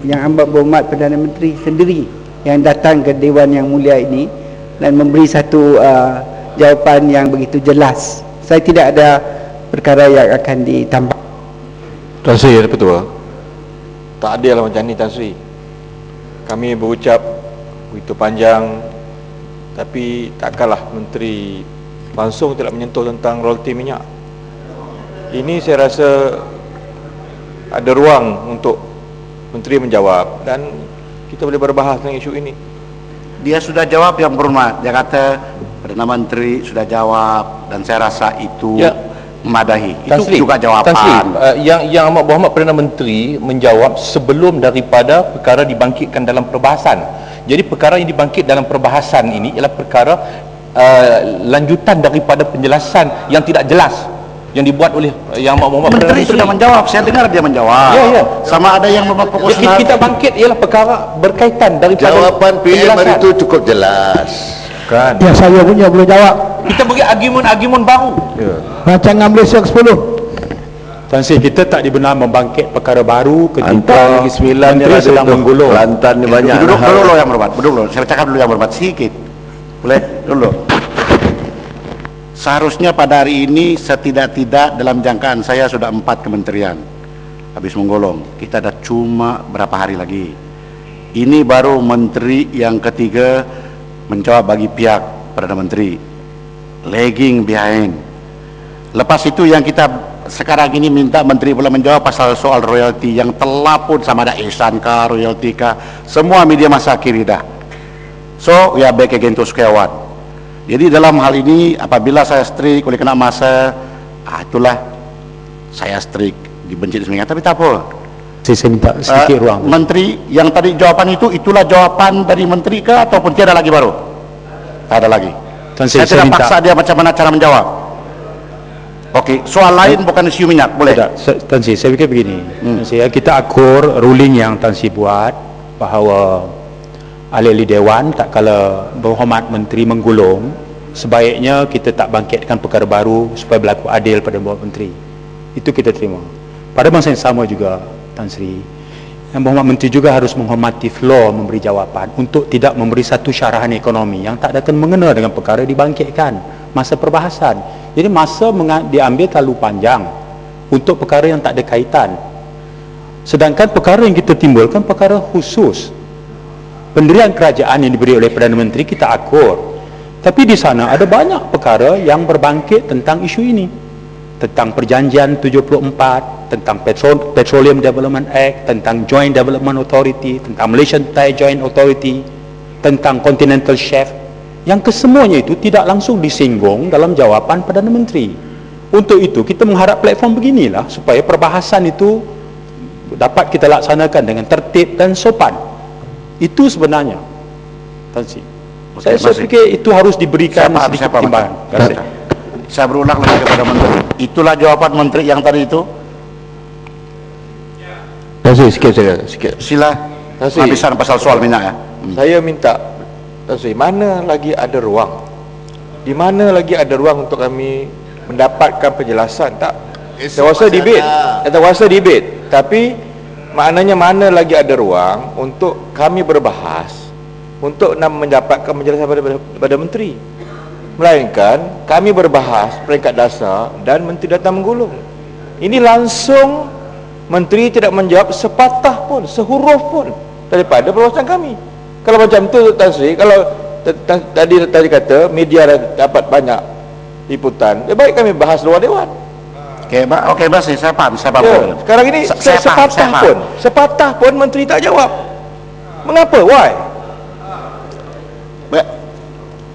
yang amat berhormat Perdana Menteri sendiri yang datang ke Dewan Yang Mulia ini dan memberi satu jawapan yang begitu jelas. Saya tidak ada perkara yang akan ditambah. Tan Sri, Ketua, tak adil macam ni Tan Sri. Kami berucap begitu panjang, tapi takkanlah Menteri langsung tidak menyentuh tentang royalti minyak. Ini saya rasa ada ruang untuk Menteri menjawab dan kita boleh berbahas tentang isu ini. Dia sudah jawab yang berhormat. Dia kata Perdana Menteri sudah jawab dan saya rasa itu memadahi. Itu juga jawapan. Yang amat berhormat Perdana Menteri menjawab sebelum daripada perkara dibangkitkan dalam perbahasan. Jadi perkara yang dibangkit dalam perbahasan ini ialah perkara lanjutan daripada penjelasan yang tidak jelas yang dibuat oleh yang amat berhormat Menteri sudah menjawab. Saya dengar dia menjawab. Ya. Sama ada yang memproporsional. Kita bangkit ialah perkara berkaitan daripada jawapan PM itu cukup jelas. Kan? Ya, saya punya boleh jawab. Kita bagi argumen-argumen baru. Rancangan Malaysia ke-10. Tan Sri, kita tak dibenar membangkit perkara baru ketika Negeri Sembilan Menteri sedang menggulung. Kelantan ni banyak. Duduk dulu yang berhormat. Duduk dulu. Saya cakap dulu yang berhormat sedikit. Boleh? Dulu. Seharusnya pada hari ini setidak-tidak dalam jangkaan saya sudah 4 kementerian habis menggolong. Kita ada cuma berapa hari lagi. Ini baru menteri yang ketiga menjawab bagi pihak Perdana Menteri. Lagging behind. Lepas itu yang kita sekarang ini minta menteri pula menjawab pasal soal royalti yang telah pun sama ada ihsan kah, royalti kah, semua media masa akhiri dah. So we are back again to square one. Jadi dalam hal ini apabila saya strict oleh kena masa, itulah saya strict, dibenci semua, tapi tak apa. Saya minta sedikit ruang. Menteri yang tadi jawapan itu, itulah jawapan dari menteri kah ataupun tiada lagi baru? Tak ada lagi. Saya tidak paksa dia macam mana cara menjawab. Okey, soal lain bukan isu minyak, boleh? Tidak, Tan Sri, saya fikir begini. Kita akur ruling yang Tan Sri buat bahawa ahli-ahli Dewan tak kala berhormat Menteri menggulung, sebaiknya kita tak bangkitkan perkara baru supaya berlaku adil pada Menteri. Itu kita terima. Pada masa yang sama juga Tan Sri, yang berhormat Menteri juga harus menghormati floor memberi jawapan untuk tidak memberi satu syarahan ekonomi yang tak akan mengena dengan perkara dibangkitkan masa perbahasan. Jadi masa diambil terlalu panjang untuk perkara yang tak ada kaitan. Sedangkan perkara yang kita timbulkan perkara khusus. Pendirian kerajaan yang diberi oleh Perdana Menteri kita akur. Tapi di sana ada banyak perkara yang berbangkit tentang isu ini. Tentang perjanjian 74, tentang Petroleum Development Act, tentang Joint Development Authority, tentang Malaysian Thai Joint Authority, tentang Continental Shelf, yang kesemuanya itu tidak langsung disinggung dalam jawapan Perdana Menteri. Untuk itu kita mengharap platform beginilah supaya perbahasan itu dapat kita laksanakan dengan tertib dan sopan. Itu sebenarnya Tan Sri. Saya fikir itu harus diberikan sedikit pertimbangan. Saya berulang lagi kepada Menteri. Itulah jawapan Menteri yang tadi itu. Sikit. Sila. Habisan pasal soal minyak ya. Saya minta Tan Sri, mana lagi ada ruang? Di mana lagi ada ruang untuk kami mendapatkan penjelasan? Tak. Saya rasa debate. Tapi maknanya mana lagi ada ruang untuk kami berbahas untuk mendapatkan penjelasan pada Menteri. Melainkan kami berbahas peringkat dasar dan Menteri datang menggulung. Ini langsung Menteri tidak menjawab sepatah pun, sehuruf pun daripada perbahasan kami. Kalau macam tu Tan Sri, kalau tadi kata media dapat banyak liputan, baik kami bahas luar Dewan. Okey, saya faham. Sekarang ini sepatah pun Menteri tak jawab. Mengapa? Why? Baik.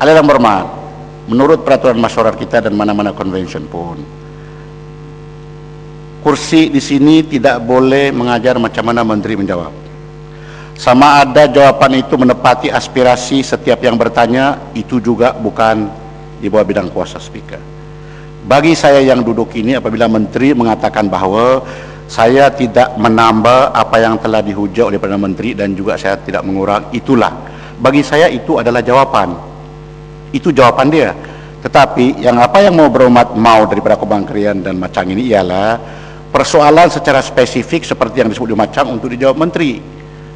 Ahli yang berhormat, menurut peraturan masyarakat kita dan mana-mana convention pun, kursi di sini tidak boleh mengajar macam mana Menteri menjawab. Sama ada jawapan itu menepati aspirasi setiap yang bertanya, itu juga bukan di bawah bidang kuasa speaker. Bagi saya yang duduk ini, apabila Menteri mengatakan bahawa saya tidak menambah apa yang telah dihujat oleh Perdana Menteri dan juga saya tidak mengurang, itulah. Bagi saya itu adalah jawapan. Itu jawapan dia. Tetapi yang apa yang mau berhormat mau daripada Kubang Krian dan macam ini ialah persoalan secara spesifik seperti yang disebut di Macang untuk dijawab menteri.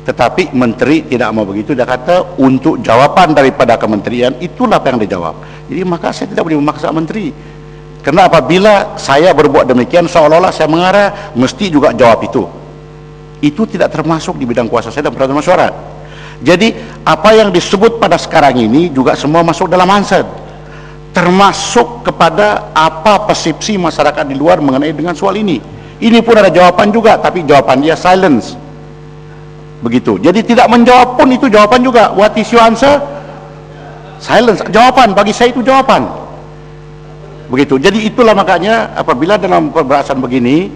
Tetapi menteri tidak mau begitu, dia kata untuk jawapan daripada kementerian itulah apa yang dijawab. Jadi maka saya tidak boleh memaksa menteri. Karena apabila saya berbuat demikian seolah-olah saya mengarah mesti juga jawab itu. Itu tidak termasuk di bidang kuasa saya dan peraturan masyarakat. Jadi apa yang disebut pada sekarang ini juga semua masuk dalam answer. Termasuk kepada apa persepsi masyarakat di luar mengenai dengan soal ini. Ini pun ada jawaban juga, tapi jawaban dia silence. Begitu. Jadi tidak menjawab pun itu jawaban juga. What is your answer? Silence. Jawaban bagi saya itu jawaban. Begitu. Jadi itulah makanya apabila dalam pembahasan begini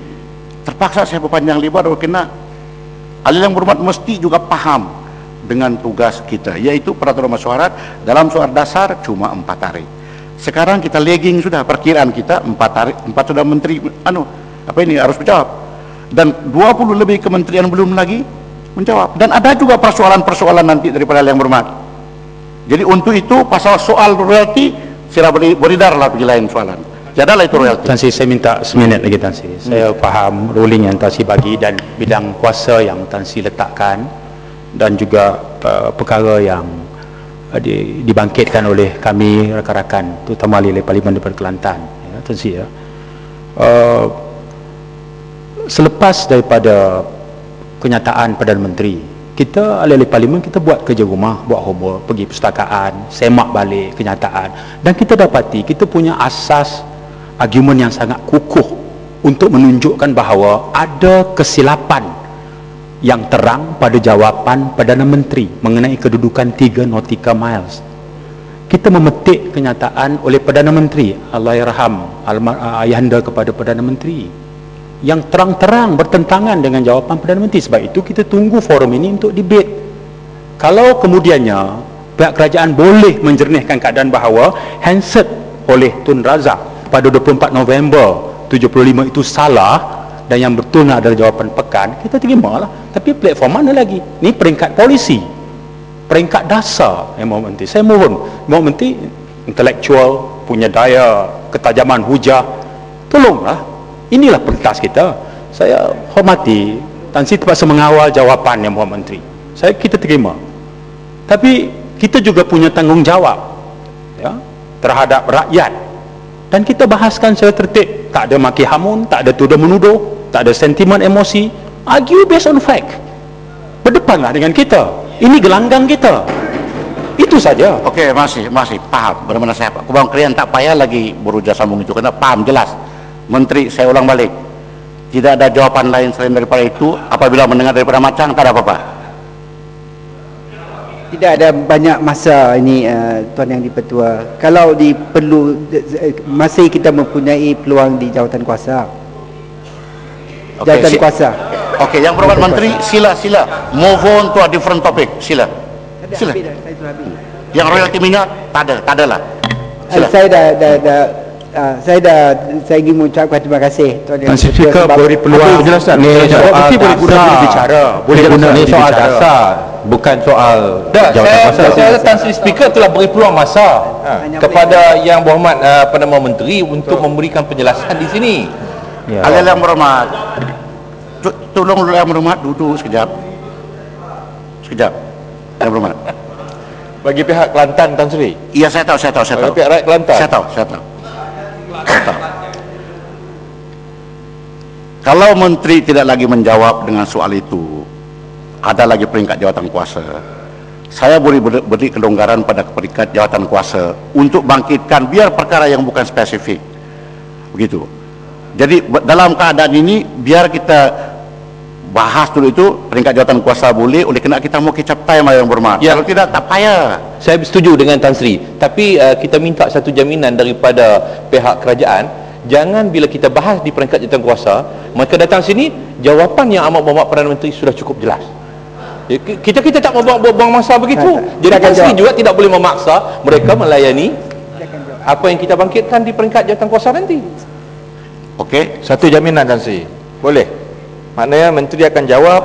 terpaksa saya berpanjang lebar karena ahli yang berhormat mesti juga paham dengan tugas kita, yaitu peraturan masyarakat dalam soal dasar cuma 4 hari. Sekarang kita lagging sudah, perkiraan kita 4 hari, 4 sudah menteri harus menjawab, dan 20 lebih kementerian belum lagi menjawab, dan ada juga persoalan-persoalan nanti daripada yang berhormat. Jadi untuk itu pasal soal royalti sila beridarlah pergi lain soalan. Jadalah itu royalti. Tan Sri, saya minta seminit lagi Tan Sri. Saya faham ruling yang Tan Sri bagi dan bidang kuasa yang Tan Sri letakkan, dan juga perkara yang dibangkitkan oleh kami rakan-rakan, terutama ahli Parlimen daripada Kelantan, ya, Tan Sri, ya. Selepas daripada kenyataan Perdana Menteri, kita ahli-ahli Parlimen kita buat kerja rumah, buat homework, pergi perpustakaan, semak balik kenyataan, dan kita dapati kita punya asas argumen yang sangat kukuh untuk menunjukkan bahawa ada kesilapan yang terang pada jawapan Perdana Menteri mengenai kedudukan 3 nautical miles. Kita memetik kenyataan oleh Perdana Menteri, Allahyarham ayahanda kepada Perdana Menteri, yang terang-terang bertentangan dengan jawapan Perdana Menteri. Sebab itu kita tunggu forum ini untuk debate. Kalau kemudiannya pihak kerajaan boleh menjernihkan keadaan bahawa handset oleh Tun Razak pada 24 November 75 itu salah dan yang betul adalah jawapan pekan, kita terima lah. Tapi platform mana lagi? Ini peringkat polisi, peringkat dasar yang Mohon Menteri. Saya mohon Mohon Menteri intelektual, punya daya ketajaman hujah, tolonglah. Inilah pentas kita. Saya hormati Tan Sri terpaksa mengawal jawapan yang Mohon Menteri. Kita terima. Tapi kita juga punya tanggungjawab, ya, terhadap rakyat. Dan kita bahaskan secara tertib. Tak ada maki hamun, tak ada tuduh menuduh, tak ada sentimen emosi. Argue based on fact. Berdepanlah dengan kita. Ini gelanggang kita. Itu saja. Okey, masih paham. Benar-benar saya paham. Kubang kalian tak payah lagi berujar sambung itu, karena paham jelas. Menteri, saya ulang balik, tidak ada jawapan lain selain daripada itu. Apabila mendengar daripada Macang, tak ada apa-apa. Tidak ada banyak masa ini, Tuan Yang di-Pertua. Kalau masih kita mempunyai peluang di jawatan kuasa. Jawatan kuasa. Okey, yang berhormat Menteri, sila move on to a different topic. Sila. Yang royalti minyak tak ada lah. Sila. Saya ingin mengucapkan terima kasih Tuan Yang Speaker beri peluang penjelasan. Boleh guna soal dasar, bukan soal jawatan kuasa. Saya Tan Sri Speaker telah beri peluang masa kepada Yang Berhormat Perdana Menteri untuk memberikan penjelasan di sini. Ahli yang berhormat, tolong Yang Berhormat duduk sekejap. Yang Berhormat. Bagi pihak Kelantan, Tan Sri. Iya, saya tahu. Bagi pihak rakyat Kelantan. Saya tahu. Kalau menteri tidak lagi menjawab dengan soal itu, ada lagi peringkat jawatan kuasa, saya boleh beri kelonggaran pada peringkat jawatan kuasa untuk bangkitkan biar perkara yang bukan spesifik. Begitu. Jadi dalam keadaan ini biar kita bahas dulu itu peringkat jawatan kuasa boleh, oleh kerana kita mau kecap time yang berhormat. Kalau tidak, tak payah. Saya setuju dengan Tan Sri, tapi kita minta satu jaminan daripada pihak kerajaan, jangan bila kita bahas di peringkat jawatan kuasa, maka datang sini jawapan yang amat berhormat Perdana Menteri sudah cukup jelas. Kita tak mau buang masa begitu. Jadi Tan Sri juga tidak boleh memaksa mereka melayani apa yang kita bangkitkan di peringkat jawatan kuasa nanti. Okey, Satu jaminan, Tan Sri. Boleh. Maknanya Menteri akan jawab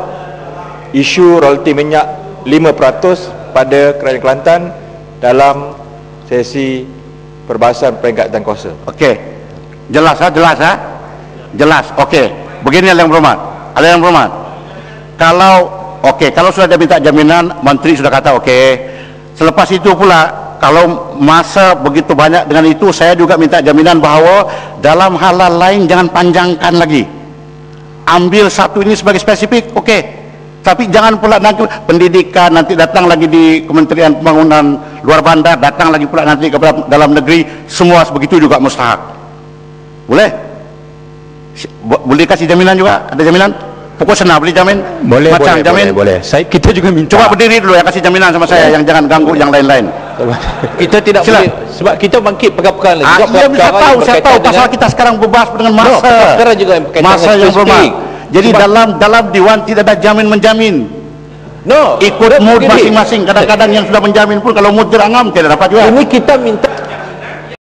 isu royalti minyak 5% pada Kerajaan Kelantan dalam sesi perbahasan peringkat jawatan kuasa. okey. Jelas. Jelas. Okey. begini yang berhormat, yang berhormat. Kalau kalau sudah dia minta jaminan, menteri sudah kata selepas itu pula kalau masa begitu banyak dengan itu, saya juga minta jaminan bahwa dalam hal lain jangan panjangkan lagi, ambil satu ini sebagai spesifik, tapi jangan pula nanti pendidikan, nanti datang lagi di Kementerian Pembangunan Luar Bandar, datang lagi pula nanti ke dalam negeri, semua begitu juga mustahak. Boleh? Boleh kasih jaminan juga? Ada jaminan? Pokok senang boleh jamin? Boleh, macam boleh, jamin? boleh. Kita juga minta. Coba berdiri dulu yang kasih jaminan sama saya, yang jangan ganggu yang lain-lain. Kita tidak boleh, sebab kita bangkit perkara-perkara lagi. Iya, saya tahu pasal kita sekarang berbahas dengan masa. Perkara juga yang berkaitan masa yang bermakna. Jadi dalam Dewan tidak ada jamin menjamin. Ikut mood masing-masing. Kadang-kadang yang sudah menjamin pun kalau mood jerangam tidak dapat juga. Ini kita minta